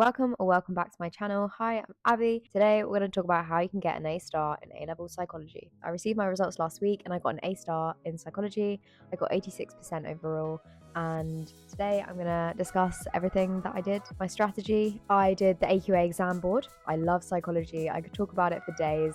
Welcome or welcome back to my channel. Hi, I'm Abby. Today we're going to talk about how you can get an A star in A-level psychology. I received my results last week and I got an A star in psychology. I got 86% overall, and today I'm going to discuss everything that I did, my strategy. I did the AQA exam board. I love psychology. I could talk about it for days.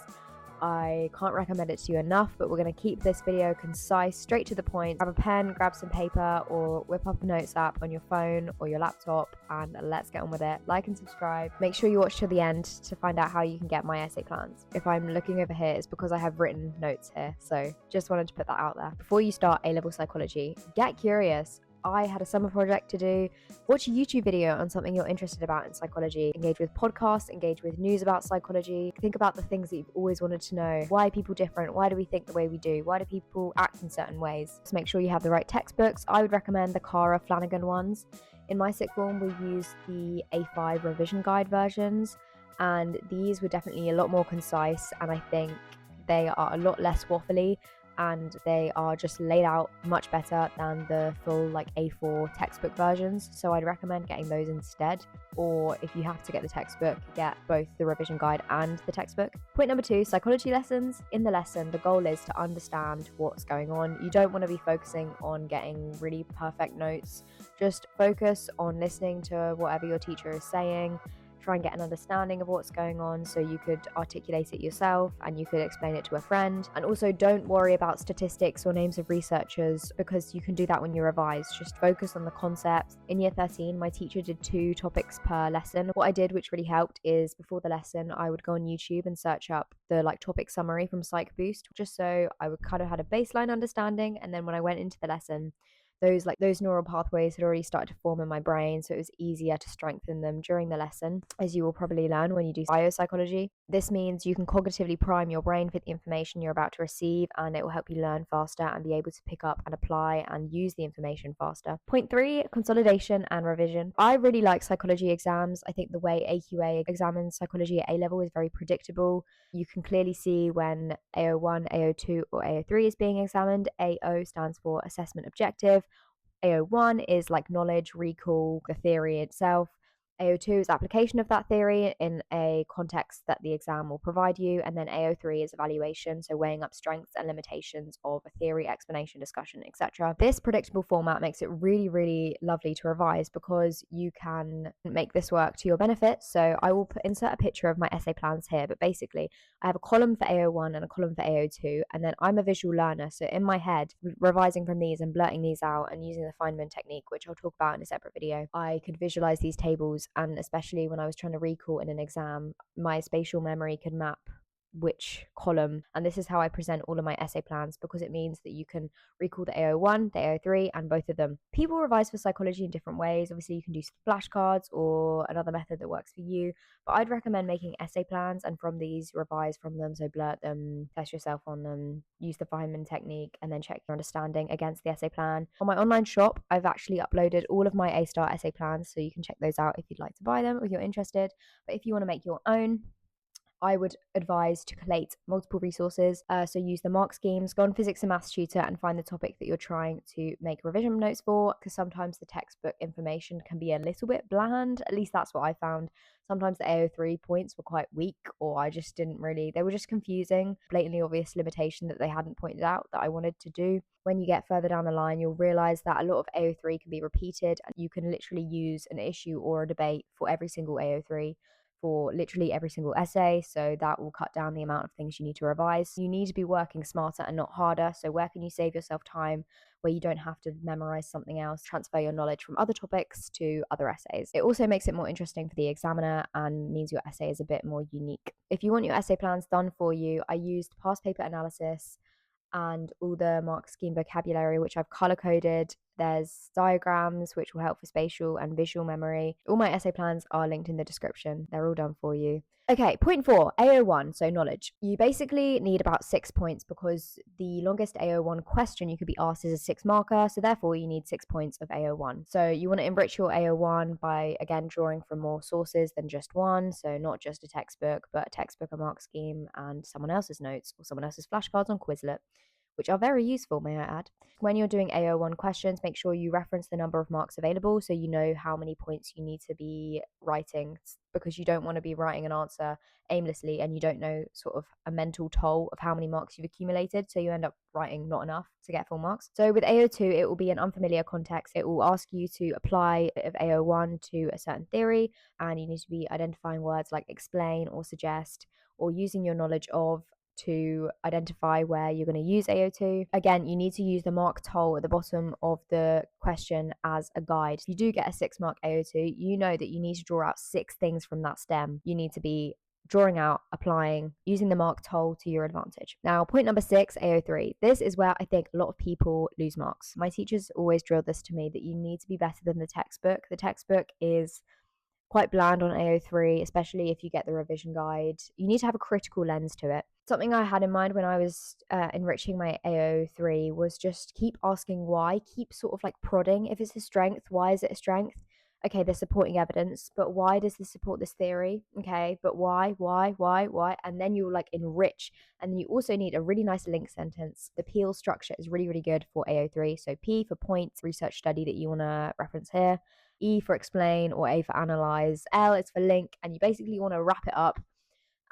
I can't recommend it to you enough, but we're going to keep this video concise, straight to the point. Grab a pen, grab some paper, or whip up a notes app on your phone or your laptop, and let's get on with it. Like and subscribe. Make sure you watch till the end to find out how you can get my essay plans. If I'm looking over here, it's because I have written notes here, so just wanted to put that out there. Before you start A-level psychology, get curious. I had a summer project to do. Watch a YouTube video on something you're interested about in psychology. Engage with podcasts, engage with news about psychology. Think about the things that you've always wanted to know. Why are people different? Why do we think the way we do? Why do people act in certain ways? So make sure you have the right textbooks. I would recommend the Cara Flanagan ones. In my sixth form, we used the A5 revision guide versions, and these were definitely a lot more concise, and I think they are a lot less waffly, and they are just laid out much better than the full A4 textbook versions. So I'd recommend getting those instead, or if you have to get the textbook, get both the revision guide and the textbook. Point number 2, psychology lessons. In the lesson, the goal is to understand what's going on. You don't want to be focusing on getting really perfect notes. Just focus on listening to whatever your teacher is saying. Try and get an understanding of what's going on so you could articulate it yourself and you could explain it to a friend. And also, don't worry about statistics or names of researchers, because you can do that when you revise. Just focus on the concepts. In year 13, my teacher did 2 topics per lesson. What I did, which really helped, is before the lesson I would go on YouTube and search up the topic summary from Psych Boost, just so I would kind of had a baseline understanding, and then when I went into the lesson, those neural pathways had already started to form in my brain, so it was easier to strengthen them during the lesson, as you will probably learn when you do biopsychology. This means you can cognitively prime your brain for the information you're about to receive, and it will help you learn faster and be able to pick up and apply and use the information faster. Point 3, consolidation and revision. I really like psychology exams. I think the way AQA examines psychology at A-level is very predictable. You can clearly see when AO1, AO2, or AO3 is being examined. AO stands for assessment objective. AO1 is knowledge, recall, the theory itself. AO2 is application of that theory in a context that the exam will provide you, and then AO3 is evaluation, so weighing up strengths and limitations of a theory, explanation, discussion, etc. This predictable format makes it really, really lovely to revise because you can make this work to your benefit. So I will insert a picture of my essay plans here, but basically I have a column for AO1 and a column for AO2, and then I'm a visual learner, so in my head, revising from these and blurting these out and using the Feynman technique, which I'll talk about in a separate video, I could visualize these tables, and especially when I was trying to recall in an exam, my spatial memory could map which column, and this is how I present all of my essay plans, because it means that you can recall the AO1, the AO3, and both of them. People revise for psychology in different ways. Obviously you can do flashcards or another method that works for you, but I'd recommend making essay plans and from these revise from them. So blurt them, test yourself on them, use the Feynman technique, and then check your understanding against the essay plan. On my online shop, I've actually uploaded all of my A-star essay plans, so you can check those out if you'd like to buy them or if you're interested. But if you want to make your own, I would advise to collate multiple resources. So use the mark schemes, go on physics and maths tutor and find the topic that you're trying to make revision notes for, because sometimes the textbook information can be a little bit bland. At least that's what I found. Sometimes the AO3 points were quite weak, or I just didn't really, they were just confusing, blatantly obvious limitation that they hadn't pointed out that I wanted to do. When you get further down the line, you'll realize that a lot of AO3 can be repeated, and you can literally use an issue or a debate for every single AO3 for literally every single essay, so that will cut down the amount of things you need to revise. You need to be working smarter and not harder. So where can you save yourself time where you don't have to memorize something else, transfer your knowledge from other topics to other essays? It also makes it more interesting for the examiner and means your essay is a bit more unique. If you want your essay plans done for you, I used past paper analysis and all the mark scheme vocabulary, which I've color coded. There's diagrams, which will help for spatial and visual memory. All my essay plans are linked in the description. They're all done for you. Okay, point 4, AO1, so knowledge. You basically need about 6 points because the longest AO1 question you could be asked is a 6 marker, so therefore you need 6 points of AO1. So you want to enrich your AO1 by, again, drawing from more sources than just one, so not just a textbook, but a textbook, a mark scheme, and someone else's notes or someone else's flashcards on Quizlet. which are very useful, may I add. When you're doing AO1 questions, make sure you reference the number of marks available so you know how many points you need to be writing, because you don't want to be writing an answer aimlessly and you don't know sort of a mental toll of how many marks you've accumulated, so you end up writing not enough to get full marks. So with AO2, it will be an unfamiliar context. It will ask you to apply a bit of AO1 to a certain theory, and you need to be identifying words like explain or suggest, or using your knowledge of to identify where you're going to use AO2. Again, you need to use the mark toll at the bottom of the question as a guide. If you do get a 6-mark AO2, you know that you need to draw out 6 things from that stem. You need to be drawing out, applying, using the mark toll to your advantage. Now, point number 6, AO3. This is where I think a lot of people lose marks. My teachers always drilled this to me, that you need to be better than the textbook. The textbook is quite bland on AO3, especially if you get the revision guide. You need to have a critical lens to it. Something I had in mind when I was enriching my AO3 was just keep asking why, keep sort of like prodding. If it's a strength, why is it a strength? Okay, there's supporting evidence, but why does this support this theory? Okay, but why? And then you'll like enrich. And then you also need a really nice link sentence. The Peel structure is really, really good for AO3. So P for point, research study that you want to reference here. E for explain, or A for analyze. L is for link, and you basically want to wrap it up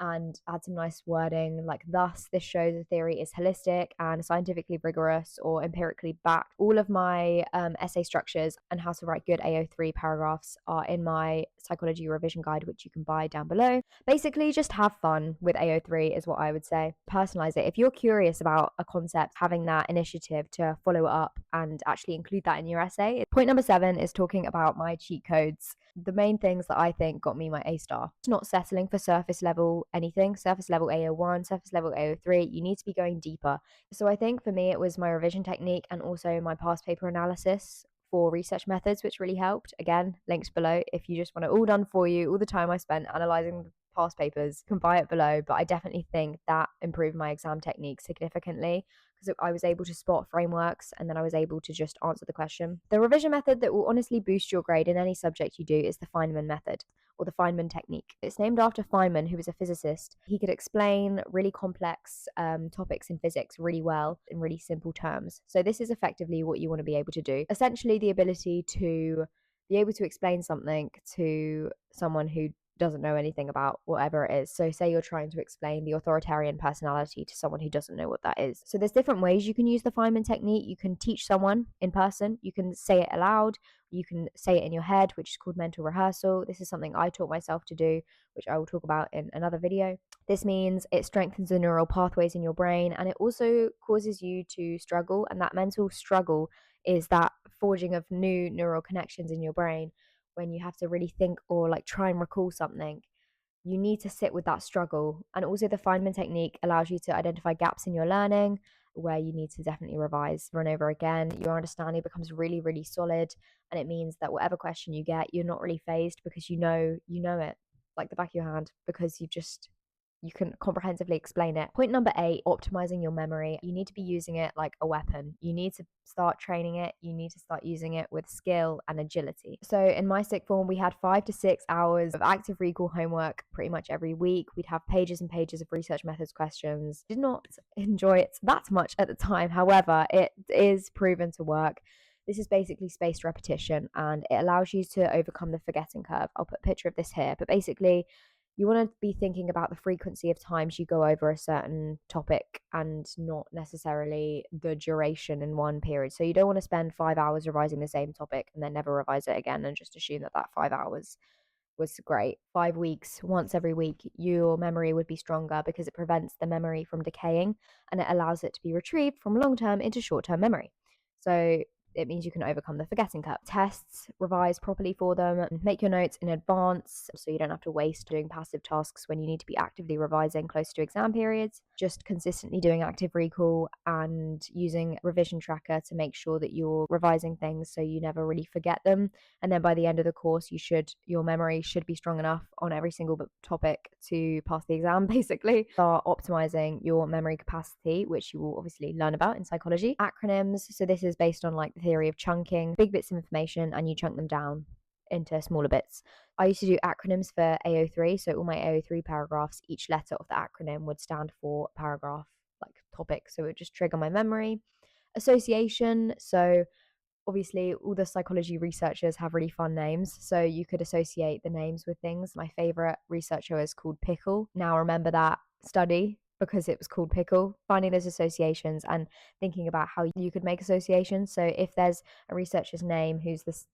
and add some nice wording like thus this shows the theory is holistic and scientifically rigorous or empirically backed. All of my essay structures and how to write good AO3 paragraphs are in my psychology revision guide, which you can buy down below. Basically, just have fun with AO3 is what I would say. Personalize it. If you're curious about a concept, having that initiative to follow it up and actually include that in your essay. Point number 7 is talking about my cheat codes. The main things that I think got me my A star. It's not settling for surface level anything, surface level AO1, surface level AO3. You need to be going deeper. So I think for me, it was my revision technique and also my past paper analysis for research methods, which really helped. Again, links below if you just want it all done for you. All the time I spent analyzing the past papers, you can buy it below. But I definitely think that improved my exam technique significantly, because I was able to spot frameworks and then I was able to just answer the question. The revision method that will honestly boost your grade in any subject you do is the Feynman method, or the Feynman technique. It's named after Feynman, who was a physicist. He could explain really complex topics in physics really well in really simple terms. So this is effectively what you want to be able to do. Essentially, the ability to be able to explain something to someone who doesn't know anything about whatever it is. So say you're trying to explain the authoritarian personality to someone who doesn't know what that is. So there's different ways you can use the Feynman technique. You can teach someone in person, you can say it aloud, you can say it in your head, which is called mental rehearsal. This is something I taught myself to do, which I will talk about in another video. This means it strengthens the neural pathways in your brain, and it also causes you to struggle, and that mental struggle is that forging of new neural connections in your brain. When you have to really think or like try and recall something, you need to sit with that struggle. And also the Feynman technique allows you to identify gaps in your learning where you need to definitely revise, run over again. Your understanding becomes really, really solid, and it means that whatever question you get, you're not really phased, because you know it like the back of your hand, because you can comprehensively explain it. Point number 8, optimizing your memory. You need to be using it like a weapon. You need to start training it. You need to start using it with skill and agility. So in my sixth form, we had 5 to 6 hours of active recall homework pretty much every week. We'd have pages and pages of research methods questions. Did not enjoy it that much at the time. However, it is proven to work. This is basically spaced repetition, and it allows you to overcome the forgetting curve. I'll put a picture of this here, but basically you want to be thinking about the frequency of times you go over a certain topic and not necessarily the duration in one period. So you don't want to spend 5 hours revising the same topic and then never revise it again and just assume that 5 hours was great. 5 weeks, once every week, your memory would be stronger, because it prevents the memory from decaying and it allows it to be retrieved from long-term into short-term memory. So it means you can overcome the forgetting curve. Tests, revise properly for them, make your notes in advance so you don't have to waste doing passive tasks when you need to be actively revising close to exam periods. Just consistently doing active recall and using revision tracker to make sure that you're revising things so you never really forget them. And then by the end of the course, your memory should be strong enough on every single topic to pass the exam, basically. Start optimizing your memory capacity, which you will obviously learn about in psychology. Acronyms, so this is based on like the theory of chunking, big bits of information, and you chunk them down into smaller bits. I used to do acronyms for AO3, so all my AO3 paragraphs, each letter of the acronym would stand for a paragraph topic, so it would just trigger my memory. Association, so obviously all the psychology researchers have really fun names, so you could associate the names with things. My favorite researcher is called Pickle. Now remember that study because it was called Pickle. Finding those associations and thinking about how you could make associations. So if there's a researcher's name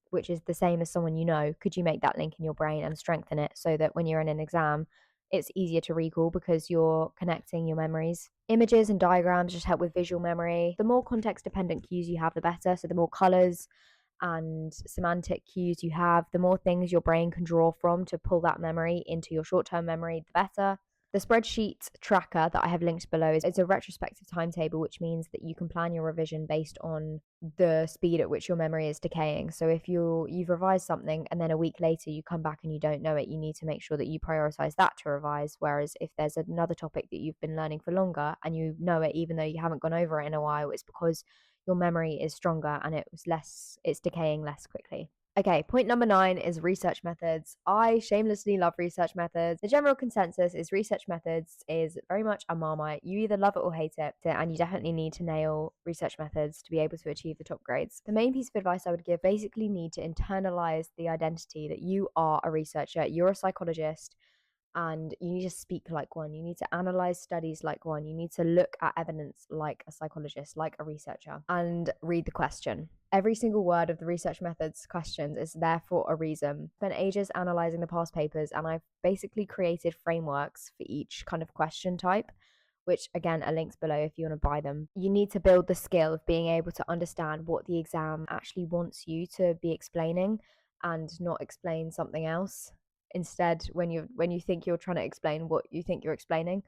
which is the same as someone you know, could you make that link in your brain and strengthen it so that when you're in an exam it's easier to recall because you're connecting your memories. Images and diagrams just help with visual memory. The more context dependent cues you have, the better. So the more colors and semantic cues you have, the more things your brain can draw from to pull that memory into your short-term memory, the better. The spreadsheet tracker that I have linked below is a retrospective timetable, which means that you can plan your revision based on the speed at which your memory is decaying. So if you've revised something and then a week later you come back and you don't know it, you need to make sure that you prioritize that to revise. Whereas if there's another topic that you've been learning for longer and you know it even though you haven't gone over it in a while, it's because your memory is stronger and it's decaying less quickly. Okay, point number 9 is research methods. I shamelessly love research methods. The general consensus is research methods is very much a Marmite. You either love it or hate it, and you definitely need to nail research methods to be able to achieve the top grades. The main piece of advice I would give, basically need to internalize the identity that you are a researcher, you're a psychologist, and you need to speak like one. You need to analyze studies like one. You need to look at evidence like a psychologist, like a researcher, and read the question. Every single word of the research methods questions is there for a reason. I've spent ages analyzing the past papers, and I've basically created frameworks for each kind of question type, which again are links below if you want to buy them. You need to build the skill of being able to understand what the exam actually wants you to be explaining and not explain something else. Instead, when you think you're trying to explain what you think you're explaining,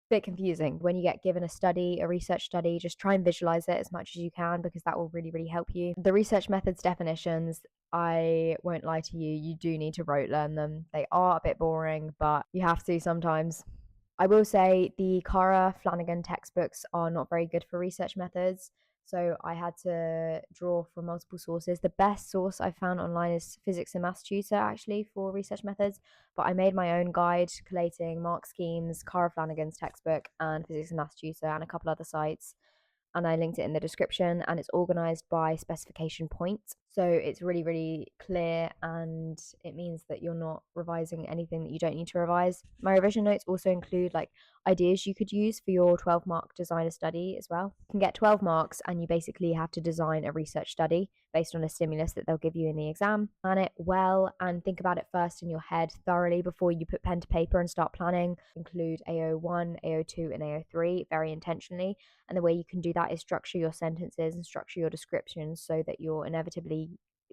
bit confusing. When you get given a research study, just try and visualize it as much as you can because that will really, really help you. The research methods definitions, I won't lie to you, you do need to rote learn them. They are a bit boring, but you have to sometimes. I will say the Cara Flanagan textbooks are not very good for research methods. So I had to draw from multiple sources. The best source I found online is Physics and Maths Tutor, actually, for research methods. But I made my own guide collating Mark Scheme's, Cara Flanagan's textbook, and Physics and Maths Tutor, and a couple other sites. And I linked it in the description, and it's organized by specification point. So it's really, really clear, and it means that you're not revising anything that you don't need to revise. My revision notes also include ideas you could use for your 12-mark designer study as well. You can get 12 marks, and you basically have to design a research study based on a stimulus that they'll give you in the exam. Plan it well and think about it first in your head thoroughly before you put pen to paper and start planning. Include AO1, AO2, and AO3 very intentionally. And the way you can do that is structure your sentences and structure your descriptions so that you're inevitably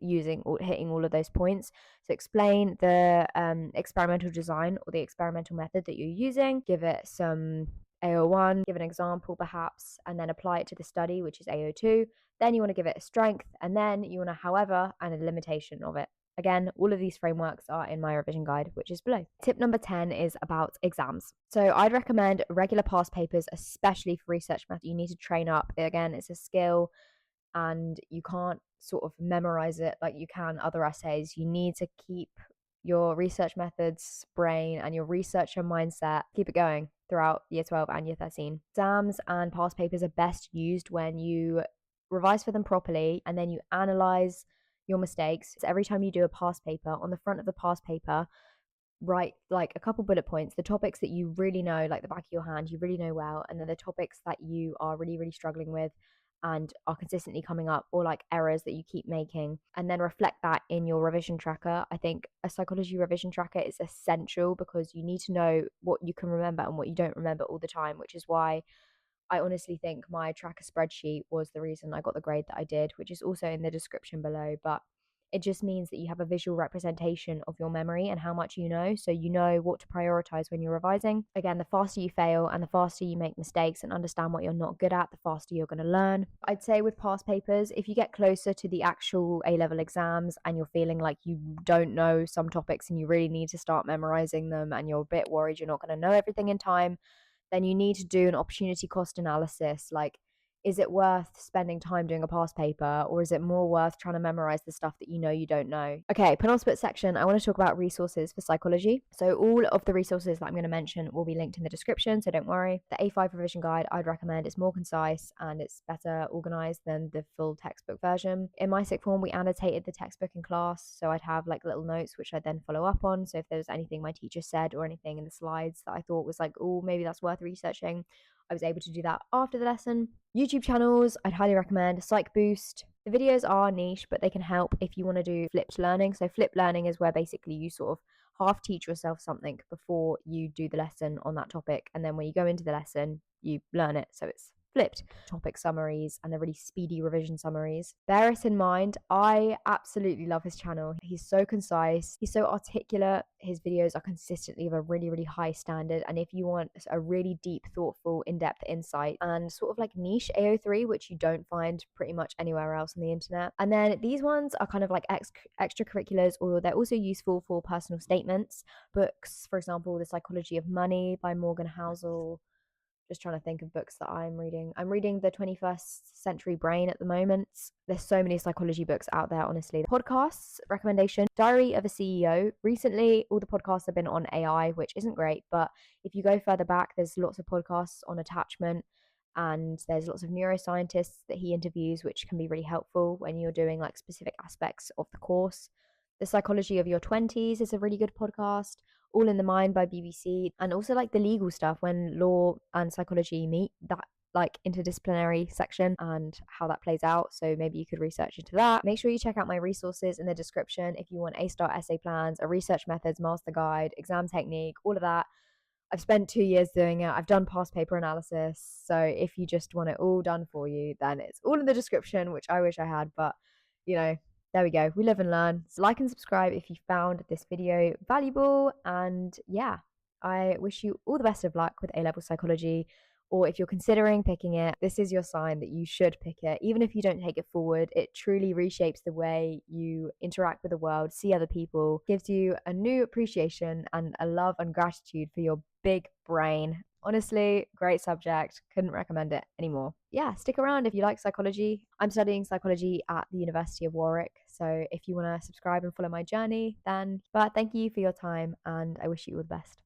hitting all of those points. So explain the experimental design or the experimental method that you're using. Give it some AO1, give an example perhaps, and then apply it to the study, which is AO2. Then you want to give it a strength, and then you want to, however, and a limitation of it. Again, all of these frameworks are in my revision guide, which is below. Tip number 10 is about exams. So I'd recommend regular past papers, especially for research method. You need to train up. Again, it's a skill and you can't sort of memorize it like you can other essays. You need to keep your research methods brain and your researcher mindset, keep it going throughout year 12 and year 13. Exams and past papers are best used when you revise for them properly and then you analyze your mistakes. So every time you do a past paper, on the front of the past paper, write a couple bullet points, the topics that you really know, like the back of your hand, you really know well, and then the topics that you are really, really struggling with and are consistently coming up, or errors that you keep making, and then reflect that in your revision tracker. I think a psychology revision tracker is essential because you need to know what you can remember and what you don't remember all the time, which is why I honestly think my tracker spreadsheet was the reason I got the grade that I did, which is also in the description below. But it just means that you have a visual representation of your memory and how much you know, so you know what to prioritize when you're revising. Again, the faster you fail and the faster you make mistakes and understand what you're not good at, the faster you're going to learn. I'd say with past papers, if you get closer to the actual A-level exams and you're feeling like you don't know some topics and you really need to start memorizing them and you're a bit worried you're not going to know everything in time, then you need to do an opportunity cost analysis. is it worth spending time doing a past paper, or is it more worth trying to memorize the stuff that you don't know? Okay, penultimate section, I want to talk about resources for psychology. So all of the resources that I'm going to mention will be linked in the description, so don't worry. The A5 revision guide I'd recommend. It's more concise and it's better organized than the full textbook version. In my sixth form, we annotated the textbook in class, so I'd have like little notes which I'd then follow up on. So if there was anything my teacher said or anything in the slides that I thought was like, oh, maybe that's worth researching, I was able to do that after the lesson. YouTube channels, I'd highly recommend Psych Boost. The videos are niche, but they can help if you want to do flipped learning. So flipped learning is where basically you sort of half teach yourself something before you do the lesson on that topic. And then when you go into the lesson, you learn it. So it's flipped topic summaries, and they're really speedy revision summaries. Bear it in mind, I absolutely love his channel. He's so concise, he's so articulate, his videos are consistently of a really, really high standard. And if you want a really deep, thoughtful, in-depth insight and sort of like niche AO3, which you don't find pretty much anywhere else on the internet. And then these ones are kind of like extracurriculars, or they're also useful for personal statements. Books, for example, The Psychology of Money by Morgan Housel. Just trying to think of books that I'm reading. I'm reading The 21st Century Brain at the moment. There's so many psychology books out there, honestly. Podcasts, recommendation, Diary of a CEO. Recently, all the podcasts have been on AI, which isn't great, but if you go further back, there's lots of podcasts on attachment, and there's lots of neuroscientists that he interviews, which can be really helpful when you're doing like specific aspects of the course. The Psychology of Your 20s is a really good podcast. All in the Mind by BBC, and also like the legal stuff when law and psychology meet, that like interdisciplinary section and how that plays out. So maybe you could research into that. Make sure you check out my resources in the description if you want A-star essay plans, a research methods master guide, exam technique, all of that. I've spent 2 years doing it. I've done past paper analysis. So if you just want it all done for you, then it's all in the description, which I wish I had, but there we go. We live and learn. So like and subscribe if you found this video valuable. And yeah, I wish you all the best of luck with A-level psychology. Or if you're considering picking it, this is your sign that you should pick it. Even if you don't take it forward, it truly reshapes the way you interact with the world, see other people, gives you a new appreciation and a love and gratitude for your big brain. Honestly, great subject. Couldn't recommend it anymore. Yeah, stick around if you like psychology. I'm studying psychology at the University of Warwick. So if you want to subscribe and follow my journey, then. But thank you for your time, and I wish you all the best.